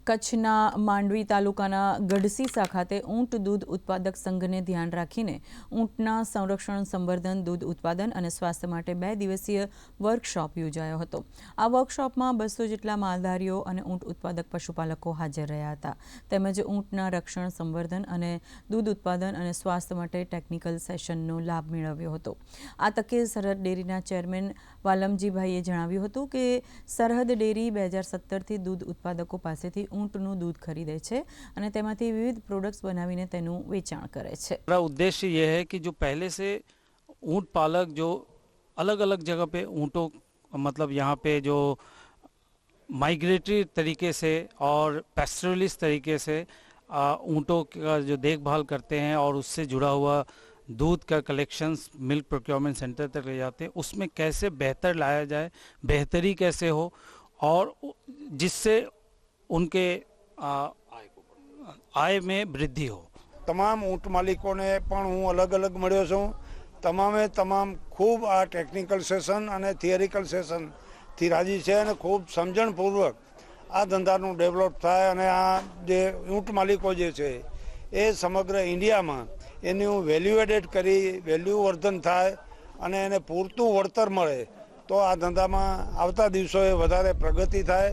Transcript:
કચ્છના માંડવી તાલુકાના ગઢસીસા ખાતે ઊંટ દૂધ ઉત્પાદક સંઘને ધ્યાન રાખીને ઊંટના સંરક્ષણ, સંવર્ધન, દૂધ ઉત્પાદન અને સ્વાસ્થ્ય માટે 2 દિવસીય વર્કશોપ યોજાયો હતો। આ વર્કશોપમાં 200 જેટલા માલધારીઓ અને ઊંટ ઉત્પાદક પશુપાલકો હાજર રહ્યા હતા તેમજ ઊંટના રક્ષણ, સંવર્ધન અને દૂધ ઉત્પાદન અને સ્વાસ્થ્ય માટે ટેકનિકલ સેશનનો લાભ મેળવ્યો હતો। આ તકે સરહદ ડેરીના ચેરમેન વાલમજીભાઈએ જણાવ્યું હતું કે સરહદ ડેરી 2017થી દૂધ ઉત્પાદકો પાસેથી ऊँटનું दूध खरीदे છે અને તેમાંથી વિવિધ પ્રોડક્ટ્સ બનાવીને તેનું વેચાણ કરે છે। हमारा उद्देश्य यह है कि जो पहले से ऊँट पालक जो अलग अलग जगह पे ऊँटों मतलब यहाँ पे जो माइग्रेटरी तरीके से और पैस्टरलिस्ट तरीके से ऊँटों का जो देखभाल करते हैं और उससे जुड़ा हुआ दूध का कलेक्शंस मिल्क प्रोक्योरमेंट सेंटर तक ले जाते हैं, उसमें कैसे बेहतर लाया जाए, बेहतरी कैसे हो और जिससे उनके आय में वृद्धि हो। तमाम ऊँट मालिकों ने पण हूँ अलग अलग मळ्यो छूं। तमामे तमाम खूब आ टेक्निकल सेशन अने थियरिकल सेशन थी राजी छे अने खूब समझणपूर्वक आ धंधाનું डेवलप थाय अने आ जे ऊँट मालिको जे छे ए समग्र इंडियामां एनुं वेल्यू एडेड करी वेल्यू वर्धन थाय अने एने पूरતું વળતર મળે तो आ धंधामां आवता दिवसोए વધારે प्रगति थाय।